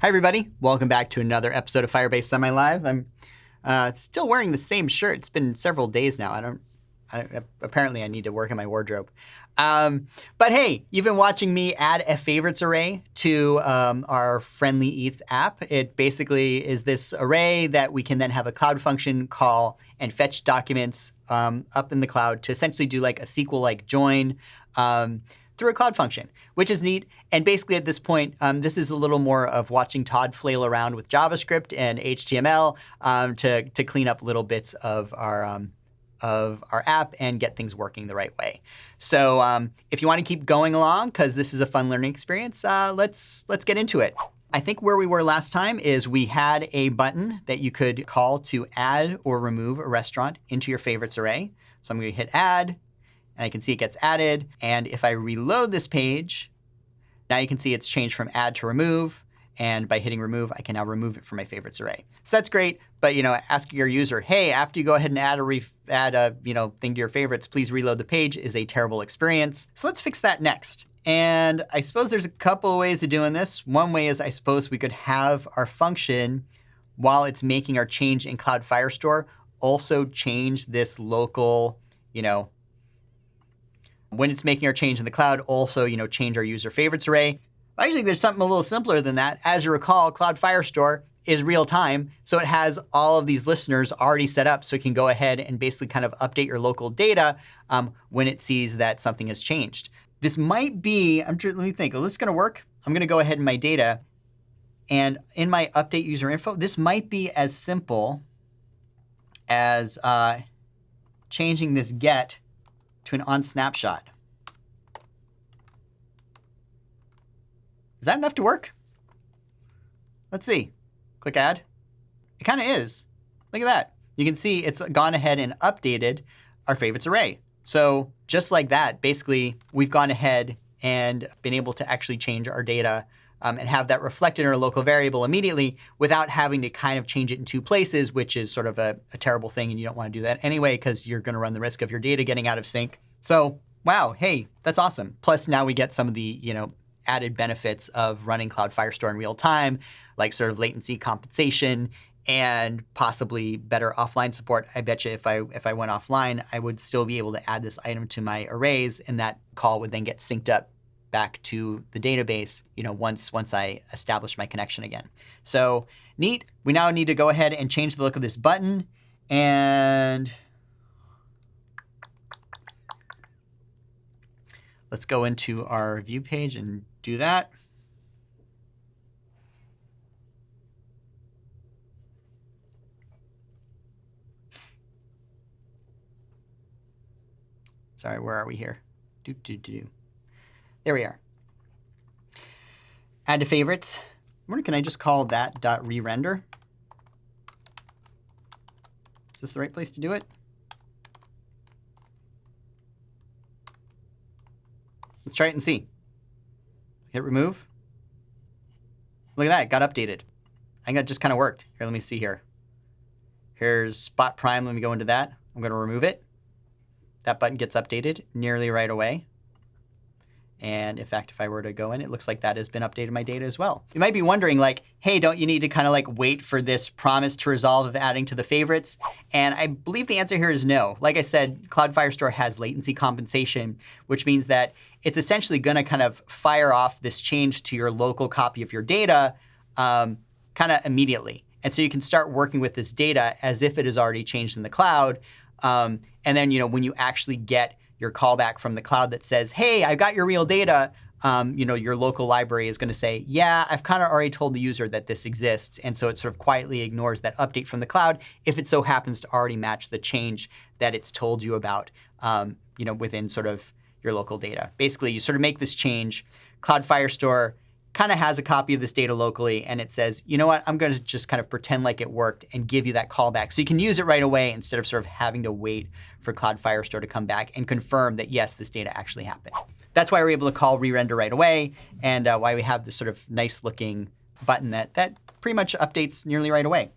Hi, everybody. Welcome back to another episode of Firebase Semi-live. I'm still wearing the same shirt. It's been several days now. Apparently, I need to work in my wardrobe. But hey, you've been watching me add a favorites array to our Friendly Eats app. It basically is this array that we can then have a cloud function call and fetch documents up in the cloud to essentially do like a SQL-like join through a cloud function, which is neat. And basically at this point, this is a little more of watching Todd flail around with JavaScript and HTML to clean up little bits of our app and get things working the right way. So if you want to keep going along, because this is a fun learning experience, let's get into it. I think where we were last time is we had a button that you could call to add or remove a restaurant into your favorites array. So I'm going to hit add. And I can see it gets added. And if I reload this page, now you can see it's changed from add to remove. And by hitting remove, I can now remove it from my favorites array. So that's great. But asking your user, hey, after you go ahead and add a thing to your favorites, please reload the page is a terrible experience. So let's fix that next. And I suppose there's a couple of ways of doing this. One way is I suppose we could have our function, while it's making our change in Cloud Firestore, also change this local, when it's making our change in the cloud, also, change our user favorites array. Actually, there's something a little simpler than that. As you recall, Cloud Firestore is real time. So it has all of these listeners already set up. So it can go ahead and basically kind of update your local data when it sees that something has changed. This might be, let me think, is this going to work? I'm going to go ahead in my data. And in my update user info, this might be as simple as changing this get to an on snapshot. Is that enough to work? Let's see. Click add. It kind of is. Look at that. You can see it's gone ahead and updated our favorites array. So just like that, basically, we've gone ahead and been able to actually change our data and have that reflected in our local variable immediately without having to kind of change it in two places, which is sort of a terrible thing. And you don't want to do that anyway, because you're going to run the risk of your data getting out of sync. So, wow, hey, that's awesome. Plus, now we get some of the, added benefits of running Cloud Firestore in real time, like sort of latency compensation and possibly better offline support. I bet you if I went offline, I would still be able to add this item to my arrays, and that call would then get synced up back to the database, once I establish my connection again. So neat. We now need to go ahead and change the look of this button. And let's go into our view page and do that. Sorry, where are we here? There we are. Add to favorites. I wonder, can I just call that .re-render? Is this the right place to do it? Let's try it and see. Hit remove. Look at that, it got updated. I think that just kind of worked. Here, let me see here. Here's Spot Prime. Let me go into that. I'm going to remove it. That button gets updated nearly right away. And in fact, if I were to go in, it looks like that has been updated my data as well. You might be wondering hey, don't you need to kind of wait for this promise to resolve of adding to the favorites? And I believe the answer here is no. Like I said, Cloud Firestore has latency compensation, which means that it's essentially going to kind of fire off this change to your local copy of your data kind of immediately. And so you can start working with this data as if it has already changed in the cloud. And then, when you actually get your callback from the cloud that says, hey, I've got your real data, your local library is going to say, yeah, I've kind of already told the user that this exists. And so it sort of quietly ignores that update from the cloud if it so happens to already match the change that it's told you about, within sort of your local data. Basically, you sort of make this change. Cloud Firestore kind of has a copy of this data locally, and it says, you know what, I'm going to just kind of pretend like it worked and give you that callback. So you can use it right away instead of sort of having to wait for Cloud Firestore to come back and confirm that, yes, this data actually happened. That's why we're able to call re-render right away, and why we have this sort of nice looking button that pretty much updates nearly right away.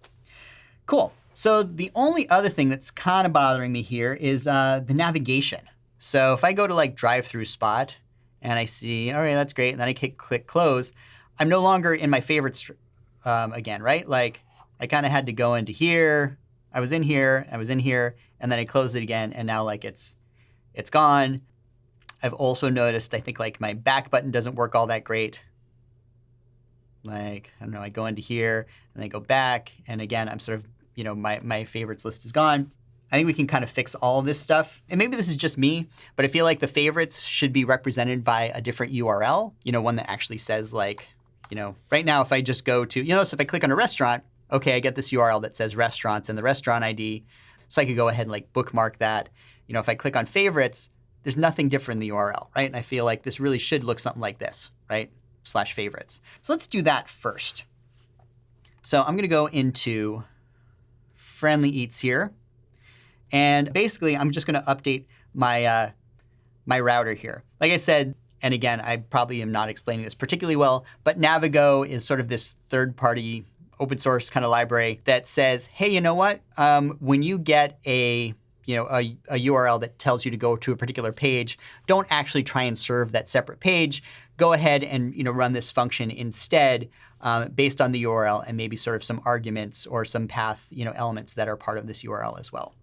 Cool. So the only other thing that's kind of bothering me here is the navigation. So if I go to drive-through spot and I see, all right, that's great, and then I click close, I'm no longer in my favorites again, right? Like I kind of had to go into here. I was in here, and then I closed it again, and now like it's gone. I've also noticed, I think like my back button doesn't work all that great. Like, I don't know, I go into here and I go back, and again, I'm sort of, my favorites list is gone. I think we can kind of fix all of this stuff. And maybe this is just me, but I feel like the favorites should be represented by a different URL, one that actually says like, right now if I just go to, so if I click on a restaurant, okay, I get this URL that says restaurants and the restaurant ID. So I could go ahead and like bookmark that. If I click on favorites, there's nothing different in the URL, right? And I feel like this really should look something like this, right? /favorites. So let's do that first. So I'm going to go into Friendly Eats here. And basically, I'm just going to update my, my router here. Like I said, and again, I probably am not explaining this particularly well, but Navigo is sort of this third-party open source kind of library that says, hey, you know what? When you get a URL that tells you to go to a particular page, don't actually try and serve that separate page. Go ahead and run this function instead based on the URL and maybe sort of some arguments or some path elements that are part of this URL as well.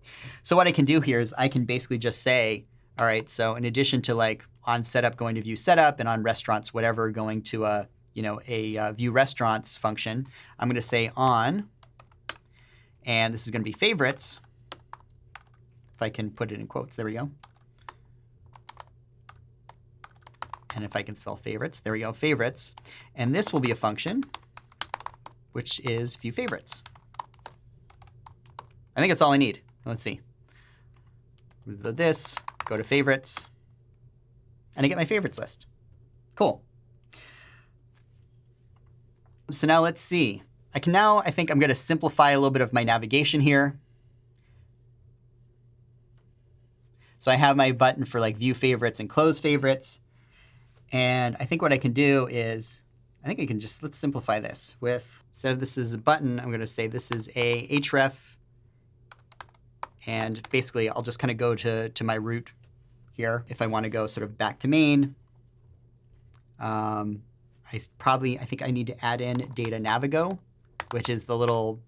So what I can do here is I can basically just say, all right, so in addition to like on setup going to view setup and on restaurants whatever going to a view restaurants function, I'm going to say on, and this is going to be favorites. If I can put it in quotes, there we go. And if I can spell favorites, there we go, favorites. And this will be a function, which is view favorites. I think that's all I need. Let's see. Reload this, go to favorites, and I get my favorites list. Cool. So now let's see. I think I'm going to simplify a little bit of my navigation here. So I have my button for like view favorites and close favorites. And I think what I can do is, let's simplify this with, instead of this is a button, I'm going to say this is a href. And basically, I'll just kind of go to my root here if I want to go sort of back to main. I think I need to add in data navigo, which is the little,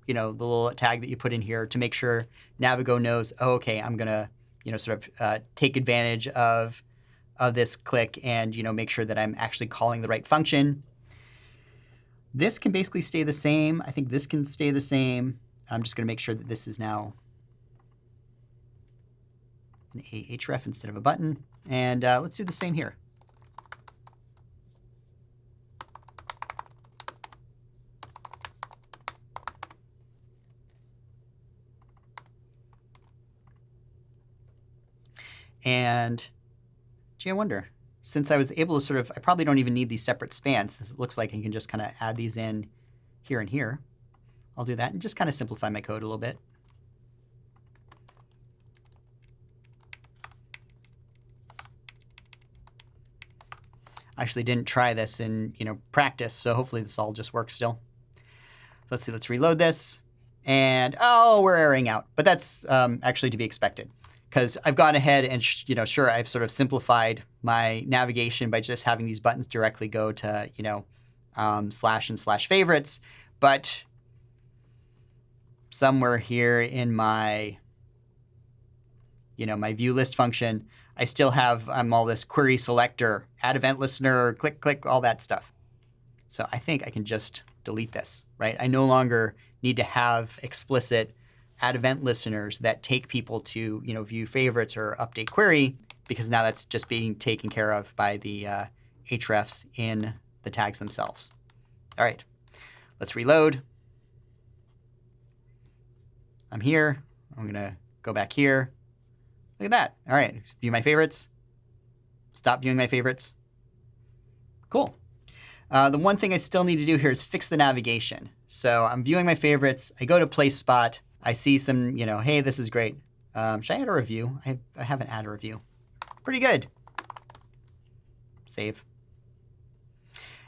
the little tag that you put in here to make sure Navigo knows, oh, okay, I'm going to, sort of take advantage of this click and, make sure that I'm actually calling the right function. This can basically stay the same. I think this can stay the same. I'm just going to make sure that this is now an href instead of a button. And let's do the same here. And gee, I wonder, since I was able to sort of, I probably don't even need these separate spans. It looks like I can just kind of add these in here and here. I'll do that and just kind of simplify my code a little bit. I actually didn't try this in practice, so hopefully this all just works still. Let's see, let's reload this. And oh, we're erroring out, but that's actually to be expected. Because I've gone ahead and, sure, I've sort of simplified my navigation by just having these buttons directly go to, slash and slash favorites. But somewhere here in my, my view list function, I still have all this query selector, add event listener, click, click, all that stuff. So I think I can just delete this, right? I no longer need to have explicit add event listeners that take people to view favorites or update query, because now that's just being taken care of by the hrefs in the tags themselves. All right, let's reload. I'm here. I'm going to go back here. Look at that. All right, view my favorites. Stop viewing my favorites. Cool. The one thing I still need to do here is fix the navigation. So I'm viewing my favorites. I go to place spot. I see some, hey, this is great. Should I add a review? I haven't added a review. Pretty good. Save.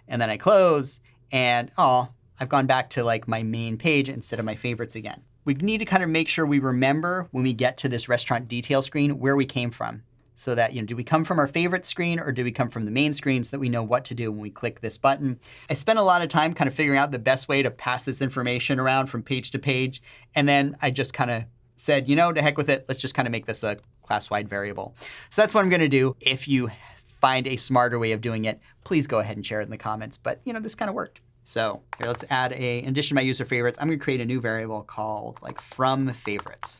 And then I close, and I've gone back to like my main page instead of my favorites again. We need to kind of make sure we remember when we get to this restaurant detail screen where we came from. so that, do we come from our favorite screen or do we come from the main screen, so that we know what to do when we click this button. I spent a lot of time kind of figuring out the best way to pass this information around from page to page. And then I just kind of said, to heck with it. Let's just kind of make this a class-wide variable. So that's what I'm going to do. If you find a smarter way of doing it, please go ahead and share it in the comments. But, this kind of worked. So here, let's add in addition to my user favorites, I'm going to create a new variable called from favorites.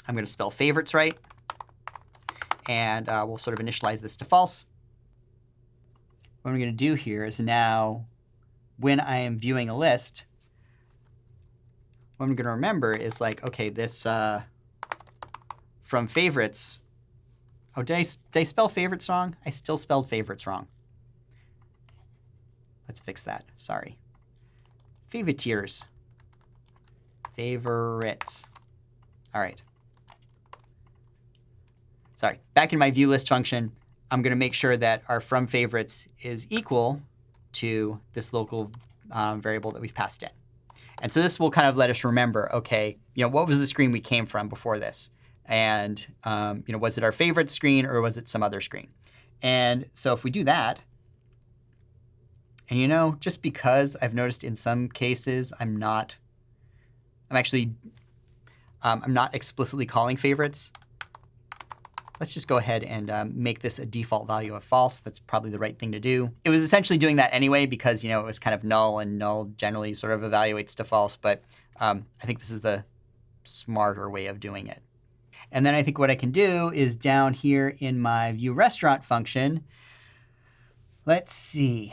I'm going to spell favorites right. And we'll sort of initialize this to false. What I'm going to do here is now, when I am viewing a list, what I'm going to remember is okay, this from favorites. Oh, did I spell favorites wrong? I still spelled favorites wrong. Let's fix that. Sorry. Favoriteers. Favorites. All right. Sorry, back in my view list function, I'm going to make sure that our from favorites is equal to this local variable that we've passed in. And so this will kind of let us remember, okay, what was the screen we came from before this? And, was it our favorite screen or was it some other screen? And so if we do that, and just because I've noticed in some cases I'm not explicitly calling favorites. Let's just go ahead and make this a default value of false. That's probably the right thing to do. It was essentially doing that anyway because, it was kind of null, and null generally sort of evaluates to false. But I think this is the smarter way of doing it. And then I think what I can do is down here in my view restaurant function, let's see.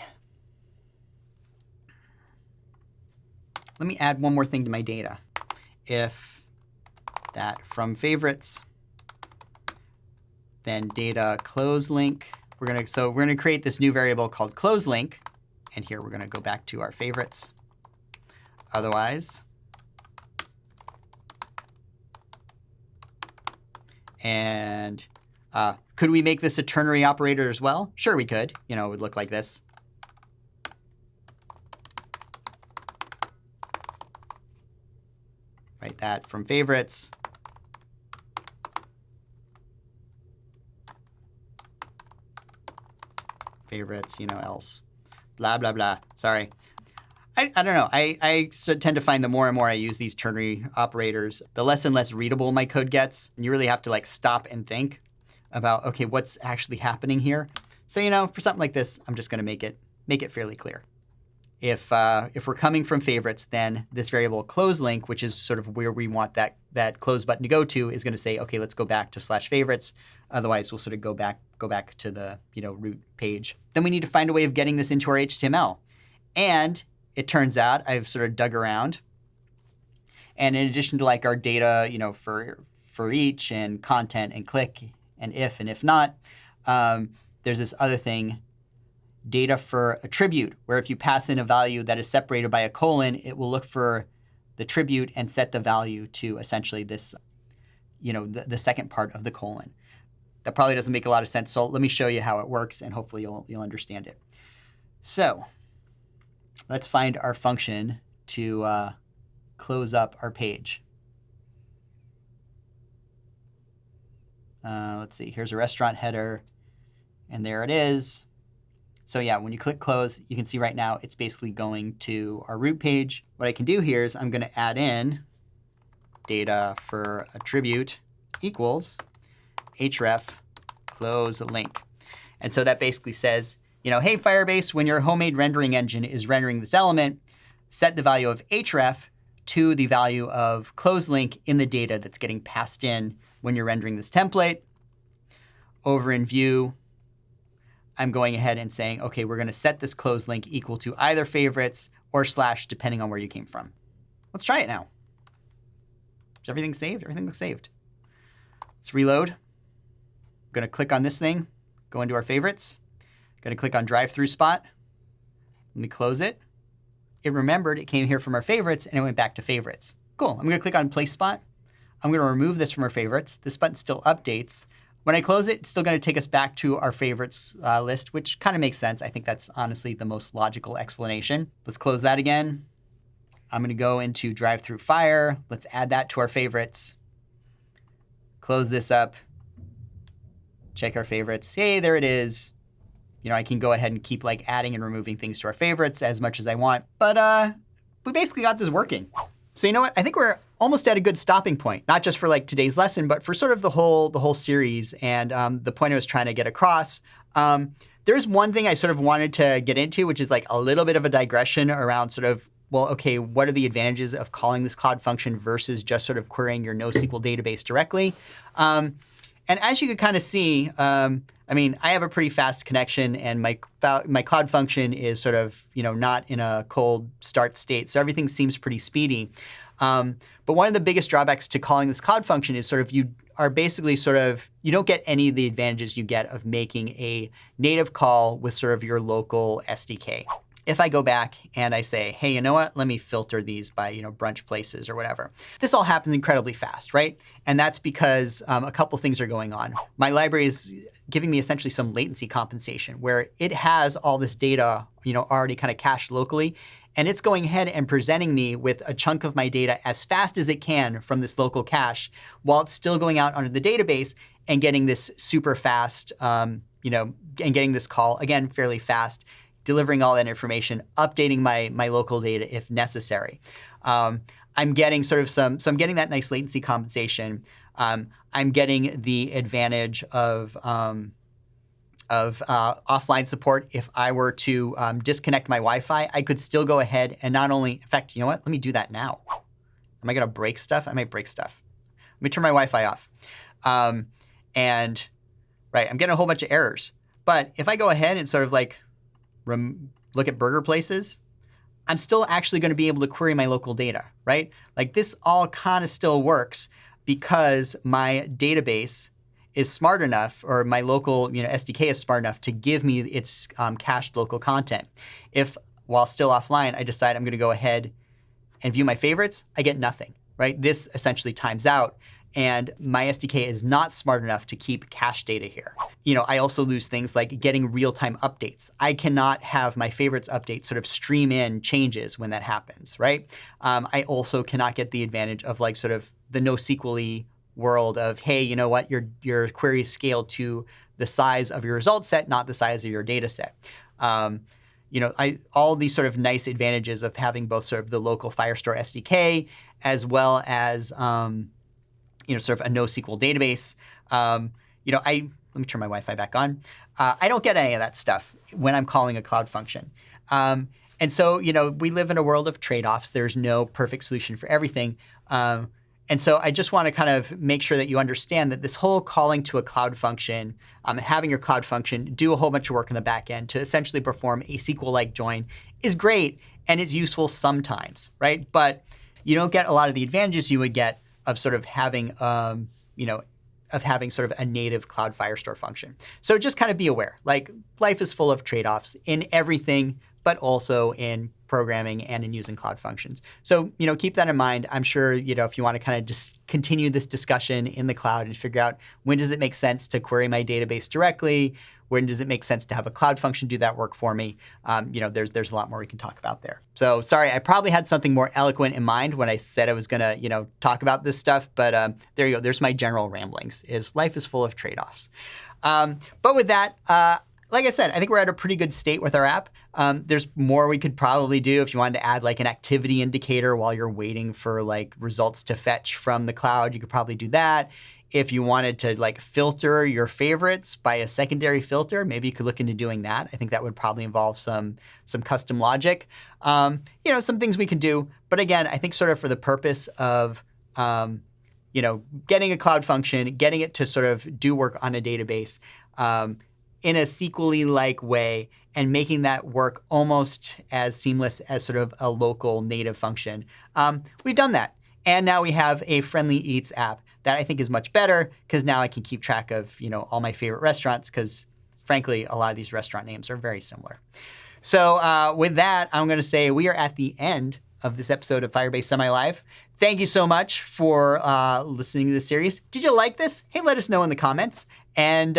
Let me add one more thing to my data. If that from favorites, then data close link. We're gonna create this new variable called close link, and here we're gonna go back to our favorites. Otherwise, and could we make this a ternary operator as well? Sure, we could. It would look like this. Write that from favorites. Favorites, else, blah, blah, blah. Sorry. I don't know. I tend to find the more and more I use these ternary operators, the less and less readable my code gets. And you really have to stop and think about, okay, what's actually happening here? So, for something like this, I'm just going to make it fairly clear. If we're coming from favorites, then this variable close link, which is sort of where we want that close button to go to, is going to say, okay, let's go back to /favorites. Otherwise, we'll sort of go back to the root page. Then we need to find a way of getting this into our HTML. And it turns out I've sort of dug around. And in addition to our data, for each and content and click and if not, there's this other thing, data for attribute, where if you pass in a value that is separated by a colon, it will look for the tribute and set the value to essentially this, the second part of the colon. That probably doesn't make a lot of sense, so let me show you how it works, and hopefully you'll understand it. So let's find our function to close up our page. Let's see, here's a restaurant header, and there it is. So yeah, when you click close, you can see right now it's basically going to our root page. What I can do here is I'm going to add in data for attribute equals href close link. And so that basically says, hey, Firebase, when your homemade rendering engine is rendering this element, set the value of href to the value of close link in the data that's getting passed in when you're rendering this template. Over in view, I'm going ahead and saying, okay, we're going to set this close link equal to either favorites or / depending on where you came from. Let's try it now. Is everything saved? Everything looks saved. Let's reload. I'm going to click on this thing, go into our favorites. Going to click on drive-through spot. Let me close it. It remembered it came here from our favorites, and it went back to favorites. Cool. I'm going to click on place spot. I'm going to remove this from our favorites. This button still updates. When I close it, it's still going to take us back to our favorites list, which kind of makes sense. I think that's honestly the most logical explanation. Let's close that again. I'm going to go into drive-through fire. Let's add that to our favorites. Close this up. check our favorites. Hey, there it is. I can go ahead and keep like adding and removing things to our favorites as much as I want. But we basically got this working. So you know what? I think we're almost at a good stopping point, not just for like today's lesson, but for sort of the whole series and the point I was trying to get across. There's one thing I sort of wanted to get into, which is like a little bit of a digression around sort of, well, okay, what are the advantages of calling this cloud function versus just sort of querying your NoSQL database directly? And as you could kind of see, I mean, I have a pretty fast connection, and my cloud function is sort of, not in a cold start state, so everything seems pretty speedy. But one of the biggest drawbacks to calling this cloud function is sort of you are basically sort of, you don't get any of the advantages you get of making a native call with sort of your local SDK. If I go back and I say, hey, you know what? Let me filter these by, brunch places or whatever. This all happens incredibly fast, right? And that's because a couple things are going on. My library is giving me essentially some latency compensation where it has all this data, already kind of cached locally. And it's going ahead and presenting me with a chunk of my data as fast as it can from this local cache while it's still going out onto the database and getting this super fast, and getting this call, again, fairly fast, delivering all that information, updating my local data if necessary. I'm getting sort of so I'm getting that nice latency compensation. I'm getting the advantage of offline support. If I were to disconnect my Wi-Fi, I could still go ahead and not only, in fact, you know what? Let me do that now. Am I gonna break stuff? I might break stuff. Let me turn my Wi-Fi off. Right, I'm getting a whole bunch of errors. But if I go ahead and sort of like look at burger places, I'm still actually going to be able to query my local data, right? Like this all kind of still works because my database is smart enough, or my local SDK is smart enough to give me its cached local content. If while still offline, I decide I'm going to go ahead and view my favorites, I get nothing, right? This essentially times out. And my SDK is not smart enough to keep cache data here. I also lose things like getting real-time updates. I cannot have my favorites update sort of stream in changes when that happens, right? I also cannot get the advantage of like sort of the NoSQL-y world of, hey, you know what, your query is scaled to the size of your result set, not the size of your data set. All these sort of nice advantages of having both sort of the local Firestore SDK as well as sort of a NoSQL database. Let me turn my Wi-Fi back on. I don't get any of that stuff when I'm calling a cloud function. And so, we live in a world of trade-offs. There's no perfect solution for everything. And so I just want to kind of make sure that you understand that this whole calling to a cloud function, having your cloud function do a whole bunch of work in the back end to essentially perform a SQL-like join is great, and it's useful sometimes, right? But you don't get a lot of the advantages you would get of sort of having, sort of a native Cloud Firestore function. So just kind of be aware, like life is full of trade-offs in everything, but also in programming and in using cloud functions. So, keep that in mind. I'm sure, if you want to kind of just continue this discussion in the cloud and figure out when does it make sense to query my database directly, when does it make sense to have a cloud function do that work for me? There's a lot more we can talk about there. So sorry, I probably had something more eloquent in mind when I said I was going to, talk about this stuff. But there you go. There's my general ramblings. Is life is full of trade-offs. But with that, like I said, I think we're at a pretty good state with our app. There's more we could probably do if you wanted to add like an activity indicator while you're waiting for like results to fetch from the cloud. You could probably do that. If you wanted to like filter your favorites by a secondary filter, maybe you could look into doing that. I think that would probably involve some custom logic. Some things we could do. But again, I think sort of for the purpose of getting a cloud function, getting it to sort of do work on a database in a SQL-like way, and making that work almost as seamless as sort of a local native function. We've done that. And now we have a Friendly Eats app that I think is much better because now I can keep track of, all my favorite restaurants because, frankly, a lot of these restaurant names are very similar. So with that, I'm going to say we are at the end of this episode of Firebase Semi-live. Thank you so much for listening to this series. Did you like this? Hey, let us know in the comments. And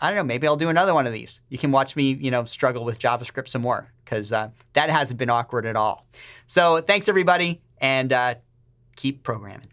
I don't know, maybe I'll do another one of these. You can watch me, struggle with JavaScript some more because that hasn't been awkward at all. So thanks, everybody, and keep programming.